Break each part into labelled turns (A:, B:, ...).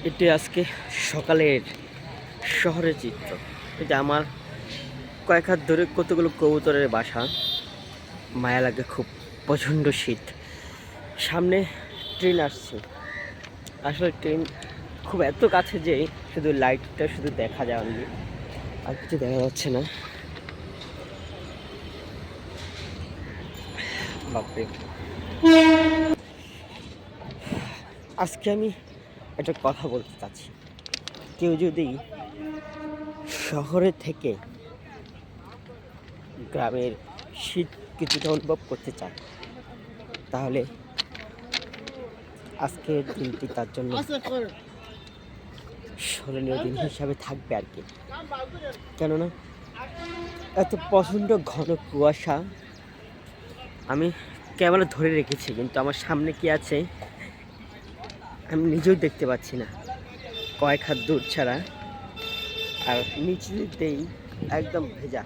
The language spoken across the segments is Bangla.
A: এটি আজকে সকালের শহরের চিত্র। এটা আমার কয়েক হাত ধরে কতগুলো কবুতরের বাসা। মায়া লাগে খুব, প্রচণ্ড শীত। সামনে ট্রেন আসছে। আসলে ট্রেন খুব এত কাছে যে শুধু লাইটটা শুধু দেখা যায়, অনলি আর কিছু দেখা যাচ্ছে না। বাপরে, আজকে আমি একটা কথা বলতে চাচ্ছি। কেউ যদি শহরে থেকে গ্রামের শীত কিছুটা অনুভব করতে চায়, তাহলে আজকের দিনটি তার জন্য স্মরণীয় দিন হিসাবে থাকবে আর কি। কেননা এত প্রচণ্ড ঘন কুয়াশা আমি ক্যামেরা ধরে রেখেছি, কিন্তু আমার সামনে কি আছে আমি নিজেও দেখতে পাচ্ছি না, কয়েক হাত দূর ছাড়া। আর নিচেতেই একদম ভেজা,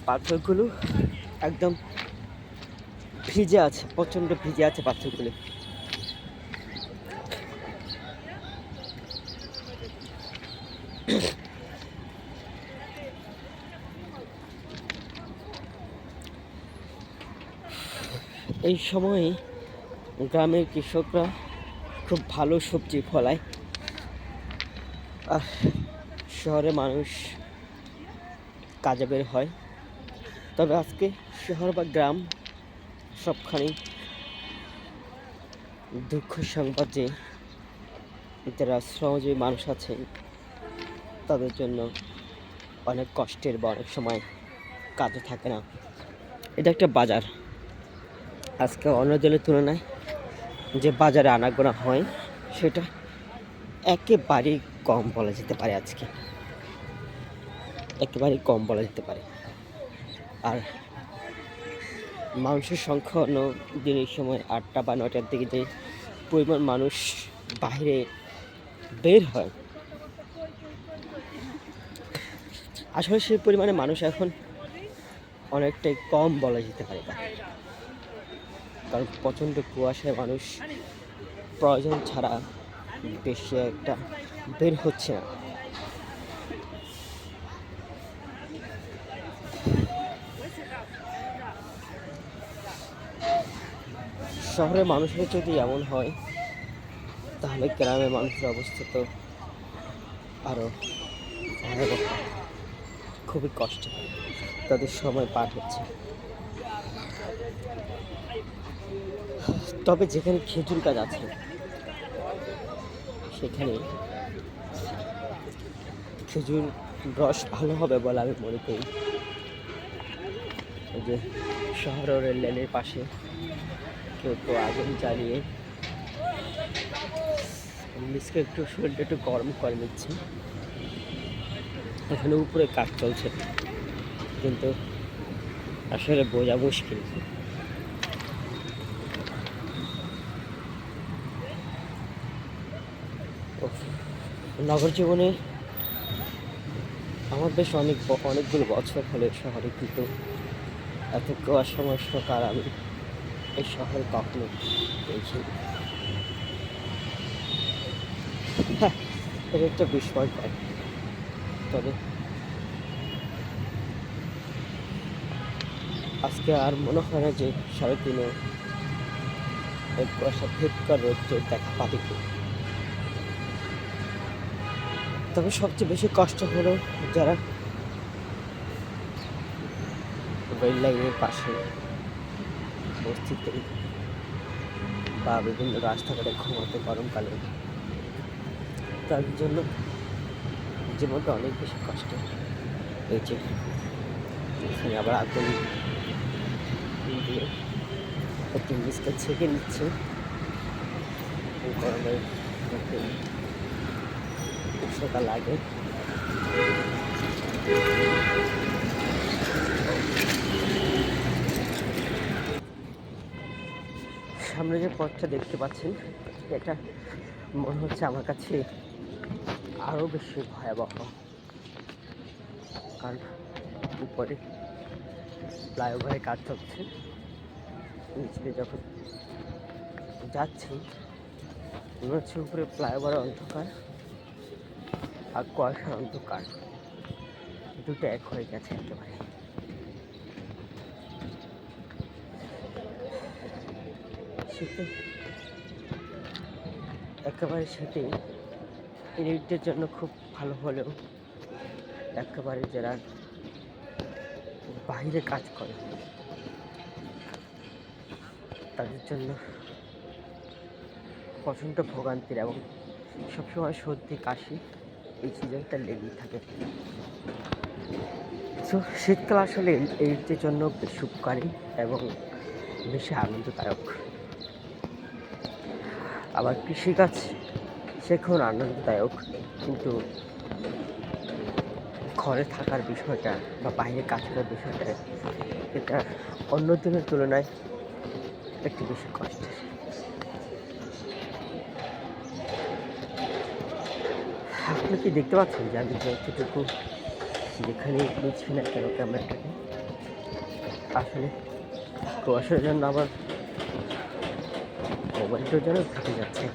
A: পাথরগুলো একদম ভিজে আছে, প্রচণ্ড ভিজে আছে পাথরগুলো। এই সময়ে গ্রামের কৃষকরা খুব ভালো সবজি ফলায়, আর শহরে মানুষ কাজে বের হয়। তবে আজকে শহর বা গ্রাম সবখানেই দুঃখ সংবাদ যে যারা শ্রমজীবী মানুষ আছে তাদের জন্য অনেক কষ্টের বা অনেক সময় কাজও থাকে না। এটা একটা বাজার। আজকে অন্য দিনের তুলনায় যে বাজারে আনাগোনা হয় সেটা একেবারেই কম বলা যেতে পারে। আজকে একেবারেই কম বলা যেতে পারে। আর মানুষের সংখ্যা অন্য দিনের সময় 8টা বা 9টার দিকে যে পরিমাণ মানুষ বাইরে বের হয়, আসলে সেই পরিমাণে মানুষ এখন অনেকটাই কম বলা যেতে পারে। কারণ প্রচণ্ড কুয়াশায় মানুষ প্রয়োজন ছাড়া বেশি একটা বের হচ্ছে না। শহরের মানুষের যদি এমন হয় তাহলে গ্রামের মানুষের অবস্থা তো আরও ভয়াবহ, খুবই কষ্ট তাদের সময় পার হচ্ছে। তবে যেখানে খেজুর গাছ আছে সেখানে খেজুর রস ভালো হবে বলে আমি মনে করি। ওই যে শহরের রেল লাইনের পাশে কেউ কেউ আগুন জ্বালিয়ে নিজকে একটু শরীরটা একটু গরম করে নিচ্ছে। এখানে উপরে কাজ চলছে, কিন্তু আসলে বোঝা মুশকিল। নগর জীবনে আমার বেশ অনেকগুলো বছর হলে শহরে, কিন্তু এত কুয়াশাময় আমি এই শহরে কখনো দেখিনি। হ্যাঁ, এটা একটা বিস্ময়কর। তবে আজকে আর মনে হয় না যে 3:30 এই কুয়াশা ভেদকর রোদ্রের দেখা পাবে কি। তবে সবচেয়ে বেশি কষ্ট হলো যারা রেল লাইনের পাশে বস্তিতে বা বিভিন্ন রাস্তাঘাটে ঘুমাতে গরমকালে, তাদের জন্য জীবনটা অনেক বেশি কষ্ট। এই যে এখানে আবার আগুন দিয়ে একটু মিসকে ছেঁকে নিচ্ছে গরমের মধ্যে, উষ্ণতা লাগে। সামনে যে পথটা দেখতে পাচ্ছেন এটা মনে হচ্ছে আমার কাছে আরও বেশি ভয়াবহ, কারণ উপরে ফ্লাইওভারে কাজ চলছে। নিচে যখন যাচ্ছি মনে হচ্ছে উপরে ফ্লাইওভার অন্ধকার আর কুয়াশার অন্ধকার, দুটো এক হয়ে গেছে একেবারে। শীতে একেবারে শীতে এডিটের জন্য খুব ভালো হলেও একেবারে যারা বাইরে কাজ করে তাদের জন্য প্রচণ্ড ভোগান্তির এবং সবসময় সর্দি কাশি এই সিজনটা লেগেই থাকে। তো শীতকাল আসলে এডিটের জন্য বেশি উপকারী এবং বেশি আনন্দদায়ক। আবার কৃষিকাজ সেখন আনন্দদায়ক, কিন্তু ঘরে থাকার বিষয়টা বা বাইরে কাজ করার বিষয়টা এটা অন্য দিনের তুলনায় একটু বেশি কষ্টের। আপনি কি দেখতে পাচ্ছেন যে আমি যতটুকু যেখানে নিচ্ছি না কেন ক্যামেরাটাকে, আসলে কুয়াশার জন্য আমার মোবাইলটার জন্য ঢুকে যাচ্ছে।